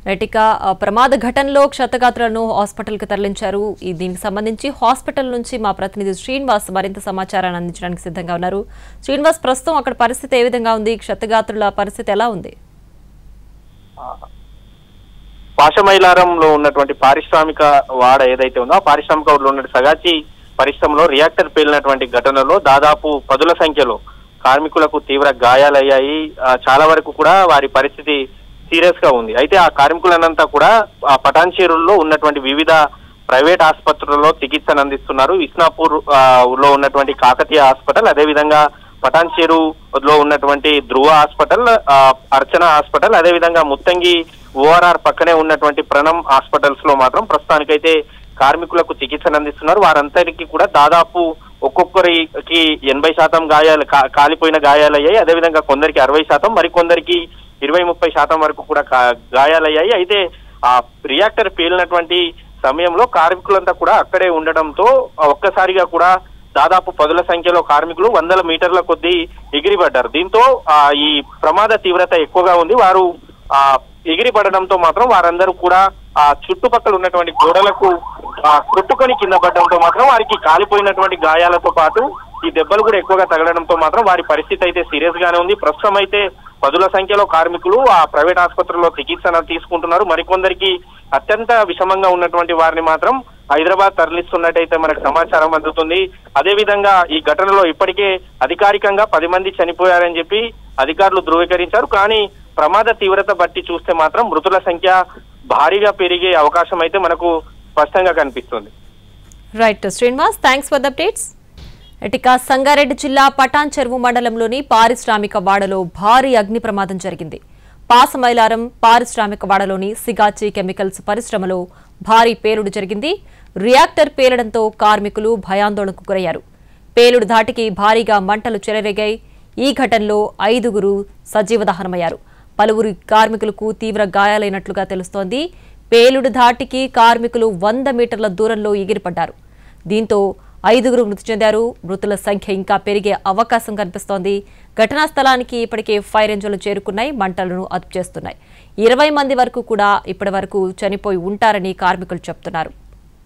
రెటిక ప్రమాద ఘటనలో క్షతగాత్రులను హాస్పిటల్కి తరలించారు. దీనికి సంబంధించి హాస్పిటల్ నుంచి మా ప్రతినిధి శ్రీనివాస్ మరింత సమాచారాన్ని అందించడానికి సిద్ధంగా ఉన్నారు. శ్రీనివాస్, ప్రస్తుతం అక్కడ పరిస్థితి ఏ విధంగా ఉంది? క్షతగాత్రుల పరిస్థితి ఎలా ఉంది? పాషమైలారంలో ఉన్నటువంటి పారిశ్రామిక వాడ ఏదైతే ఉందో ఆ పారిశ్రామిక వాడలో ఉన్న సగాచి పరిశ్రమలో రియాక్టర్ పేలినటువంటి ఘటనలో దాదాపు పదుల సంఖ్యలో కార్మికులకు తీవ్ర గాయాలయ్యాయి. చాలా వరకు కూడా వారి పరిస్థితి సీరియస్ గా ఉంది. అయితే ఆ కార్మికులనంతా కూడా పటాన్చేరులో ఉన్నటువంటి వివిధ ప్రైవేట్ ఆసుపత్రులలో చికిత్సను అందిస్తున్నారు. ఇస్నాపూర్ లో ఉన్నటువంటి కాకతీయ హాస్పిటల్, అదేవిధంగా పటాన్చేరులో ఉన్నటువంటి ధ్రువ హాస్పిటల్, అర్చన హాస్పిటల్, అదేవిధంగా ముత్తంగి ఓఆర్ఆర్ పక్కనే ఉన్నటువంటి ప్రణమ్ హాస్పిటల్స్ లో మాత్రం ప్రస్తుతానికైతే కార్మికులకు చికిత్సను అందిస్తున్నారు. వారందరికీ కూడా దాదాపు ఒక్కొక్కరికి 80% గాయాలు కాలిపోయిన గాయాలయ్యాయి. అదేవిధంగా కొందరికి 60%, మరికొందరికి 20-30% వరకు కూడా గాయాలయ్యాయి. అయితే ఆ రియాక్టర్ పేలినటువంటి సమయంలో కార్మికులంతా కూడా అక్కడే ఉండడంతో ఒక్కసారిగా కూడా దాదాపు పదుల సంఖ్యలో కార్మికులు 100 మీటర్ల కొద్దీ ఎగిరిపడ్డారు. దీంతో ఈ ప్రమాద తీవ్రత ఎక్కువగా ఉంది. వారు ఎగిరిపడడంతో మాత్రం వారందరూ కూడా ఆ చుట్టుపక్కల ఉన్నటువంటి గోడలకు కొట్టుకొని కింద పడడంతో మాత్రం వారికి కాలిపోయినటువంటి గాయాలతో పాటు ఈ దెబ్బలు కూడా ఎక్కువగా తగలడంతో మాత్రం వారి పరిస్థితి అయితే సీరియస్ గానే ఉంది. ప్రస్తుతం అయితే పదుల సంఖ్యలో కార్మికులు ఆ ప్రైవేట్ ఆసుపత్రిలో చికిత్సను తీసుకుంటున్నారు. మరికొందరికి అత్యంత విషమంగా ఉన్నటువంటి వారిని మాత్రం హైదరాబాద్ తరలిస్తున్నట్టయితే మనకు సమాచారం అందుతుంది. అదేవిధంగా ఈ ఘటనలో ఇప్పటికే అధికారికంగా 10 మంది చనిపోయారని చెప్పి అధికారులు ధృవీకరించారు. కానీ ప్రమాద తీవ్రత బట్టి చూస్తే మాత్రం మృతుల సంఖ్య భారీగా పెరిగే అవకాశం అయితే మనకు స్పష్టంగా కనిపిస్తుంది. Right Srinivas, thanks for the updates. ఇక సంగారెడ్డి జిల్లా పటాన్చెరువు మండలంలోని పారిశ్రామిక వాడలో భారీ అగ్ని ప్రమాదం జరిగింది. పాసమైలారం పారిశ్రామిక వాడలోని సిగాచి కెమికల్స్ పరిశ్రమలో భారీ పేలుడు జరిగింది. రియాక్టర్ పేలడంతో కార్మికులు భయాందోళనకు గురయ్యారు. పేలుడు ధాటికి భారీగా మంటలు చెలరేగాయి. ఈ ఘటనలో 5గురు సజీవ దహనమయ్యారు. పలువురు కార్మికులకు తీవ్ర గాయాలైనట్లుగా తెలుస్తోంది. పేలుడు ధాటికి కార్మికులు 100 మీటర్ల దూరంలో ఎగిరిపడ్డారు. దీంతో 5గురు మృతి చెందారు. మృతుల సంఖ్య ఇంకా పెరిగే అవకాశం కనిపిస్తోంది. ఘటనా స్థలానికి ఇప్పటికే ఫైర్ ఇంజన్లు చేరుకున్నాయి, మంటలను అదుపు చేస్తున్నాయి. 20 మంది వరకు కూడా ఇప్పటి వరకు చనిపోయి ఉంటారని కార్మికులు చెబుతున్నారు.